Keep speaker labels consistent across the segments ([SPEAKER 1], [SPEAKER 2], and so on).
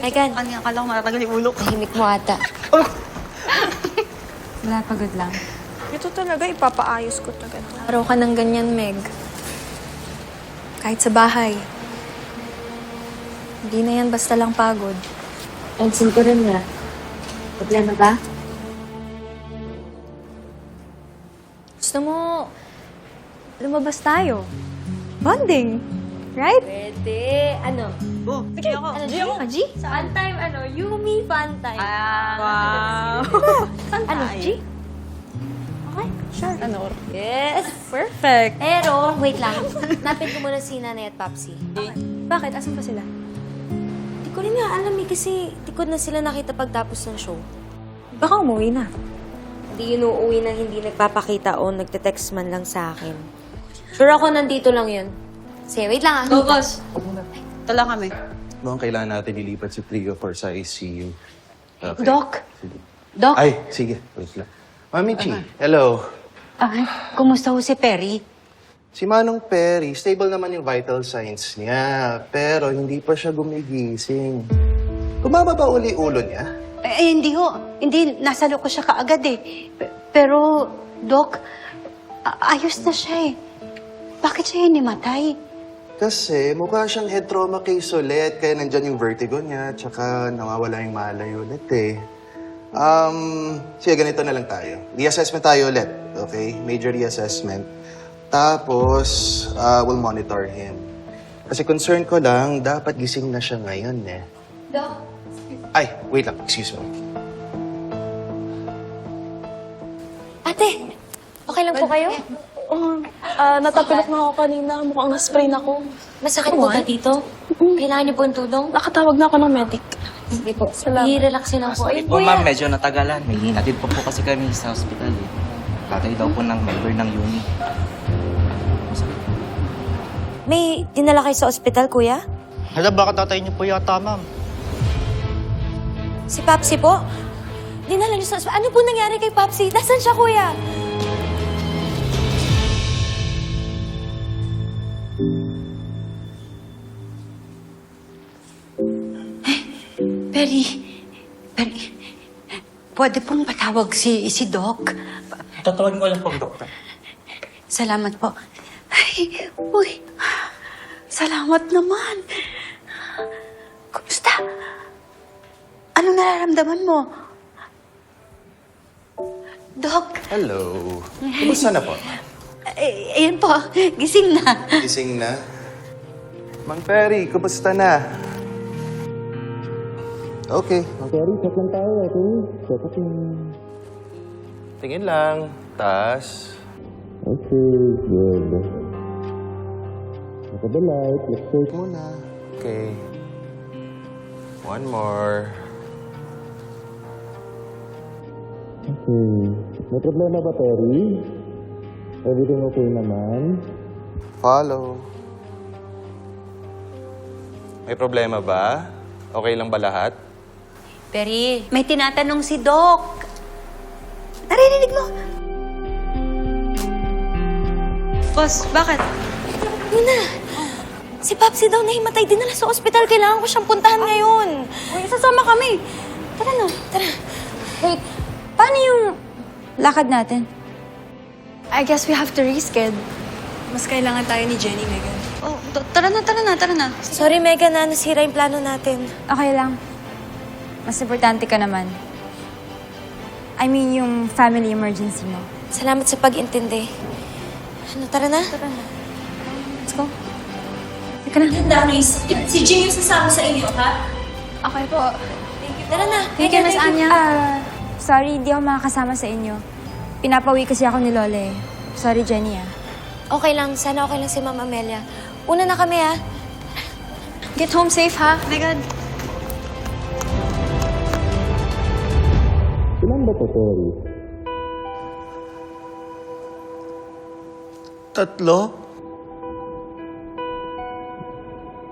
[SPEAKER 1] Megan,
[SPEAKER 2] Kanina akala ko matatagal yung ulo ko.
[SPEAKER 1] tahimik mo ata.
[SPEAKER 3] Wala, pagod lang.
[SPEAKER 4] Ito talaga, ipapaayos ko talaga.
[SPEAKER 3] Araw ka ng ganyan, Meg. Kahit sa bahay. Hindi na yan basta lang pagod.
[SPEAKER 1] Pansin ko rin nga. Problema ba?
[SPEAKER 3] Gusto mo, lumabas tayo. Bonding. Right?
[SPEAKER 1] Pwede. Ano?
[SPEAKER 2] Oh, sige ako.
[SPEAKER 3] Ano, G? G? Fun time, Yumi fun time.
[SPEAKER 2] Wow.
[SPEAKER 3] Ano, G? Okay, sure.
[SPEAKER 4] Ano?
[SPEAKER 3] Yes, perfect.
[SPEAKER 1] Pero, wait lang. Napin ko muna si Nanay at Papsi.
[SPEAKER 3] Bakit? Asan pa sila?
[SPEAKER 1] Di ko rin nga alam kasi di ko na sila nakita pagtapos ng show.
[SPEAKER 3] Baka umuwi na.
[SPEAKER 1] Hindi yun uuwi na hindi nagpapakita o nagte-text man lang sa akin. Sure ako nandito lang yun. Sige, wait lang
[SPEAKER 2] Go, boss. Ito lang kami.
[SPEAKER 5] Mukhang kailangan natin ilipat si Trio for sa ICU. Okay.
[SPEAKER 6] Doc?
[SPEAKER 5] Sige.
[SPEAKER 6] Doc?
[SPEAKER 5] Ay, sige. Wait lang. Mami Chi, hello.
[SPEAKER 6] Ay, kumusta ho si Perry?
[SPEAKER 5] Si Manong Perry, stable naman yung vital signs niya. Pero hindi pa siya gumigising. Tumama ba uli ulo niya?
[SPEAKER 6] Hindi ho. Hindi, nasa loob ko siya kaagad eh. Pero, Doc, ayos na siya eh. Bakit siya hinimatay?
[SPEAKER 5] Kasi mukha siyang head trauma case ulit. Kaya nandyan yung vertigo niya. Tsaka nawawala yung malay ulit eh. Sige, ganito na lang tayo. Reassessment tayo ulit. Okay? Major reassessment. Tapos, we'll monitor him. Kasi concern ko lang, dapat gising na siya ngayon eh.
[SPEAKER 3] Doc?
[SPEAKER 5] Ay, wait lang. Excuse me.
[SPEAKER 1] Ate, okay lang po kayo?
[SPEAKER 4] Natapilok na ako kanina. Mukhang na-spray na ako.
[SPEAKER 1] Masakit po ba dito? Kailangan niyo po yung tulong?
[SPEAKER 4] Nakatawag na ako ng medic.
[SPEAKER 1] Sige po. I-relax lang po.
[SPEAKER 7] Sorry
[SPEAKER 1] Ayun
[SPEAKER 7] po,
[SPEAKER 1] po
[SPEAKER 7] ma'am.
[SPEAKER 1] yan.
[SPEAKER 7] Medyo natagalan. May hinatid po kasi kami sa hospital. Tatay daw po ng member ng uni.
[SPEAKER 1] May dinala kayo sa ospital, kuya?
[SPEAKER 7] Hala, baka tatay niyo po yata, ma'am.
[SPEAKER 1] Si Papsi po? Dinala niyo sa ospital. Ano po nangyari kay Papsi? Nasaan siya, kuya?
[SPEAKER 6] Perry, pwede pong patawag si Doc?
[SPEAKER 7] Tatawagin ko lang po, doktor.
[SPEAKER 6] Salamat po. Ay, uy, salamat naman. Kumusta? Anong nararamdaman mo? Doc,
[SPEAKER 5] Hello. Kumusta na po?
[SPEAKER 6] ayan po, gising na.
[SPEAKER 5] Gising na? Mang Perry, kumusta na? Okay. Mang Perry, check lang tayo. Okay? Check up lang. Tingin lang. Taas. Okay, good. Look at the light. Let's take muna. Okay. One more. Okay. May problema ba, Perry? Everything okay naman? Follow. May problema ba? Okay lang ba lahat?
[SPEAKER 6] Perry, may tinatanong si Doc. Narinig mo?
[SPEAKER 2] Boss, bakit?
[SPEAKER 1] Nina, si Papsi daw nahimatay. Dinala sa ospital. Kailangan ko siyang puntahan ngayon.
[SPEAKER 3] Uy, sasama kami.
[SPEAKER 1] Tara na, tara.
[SPEAKER 3] Wait, paano yung lakad natin? I guess we have to reschedule. Mas kailangan tayo ni Jenny, Megan.
[SPEAKER 2] Oh, tara na.
[SPEAKER 1] Sorry, Megan, na nasira yung plano natin.
[SPEAKER 3] Okay lang. Mas importante ka naman. I mean, yung family emergency mo.
[SPEAKER 1] Salamat sa pag-intindi. Ano, tara na?
[SPEAKER 3] Let's go. Teka na.
[SPEAKER 4] Si Jing yung sasama sa inyo, ha?
[SPEAKER 3] Okay po.
[SPEAKER 1] Tara na.
[SPEAKER 3] Thank you, Miss Anya. Sorry, hindi ako makakasama sa inyo. Pinapawi kasi ako ni Lole. Sorry, Jenny,
[SPEAKER 1] Okay lang. Sana okay lang si Ma'am Amelia. Una na kami, ha?
[SPEAKER 3] Get home safe, ha?
[SPEAKER 2] Oh my God.
[SPEAKER 5] Ilan ba to, Perry? 3?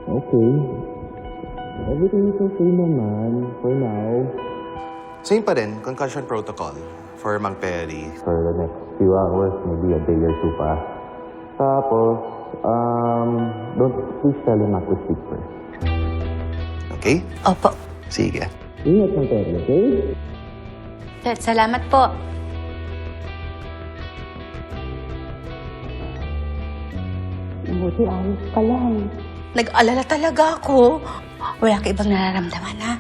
[SPEAKER 5] Okay. Everything is okay naman for now. Same pa rin, concussion protocol for Mang Perry. For the next few hours, maybe a day or two pa. Tapos, please tell him not to speak first. Okay?
[SPEAKER 6] Opo.
[SPEAKER 5] Sige.
[SPEAKER 6] Salamat po. Buti ayos ka lang. Nag-alala talaga ako. Wala ka ibang nararamdaman, ha?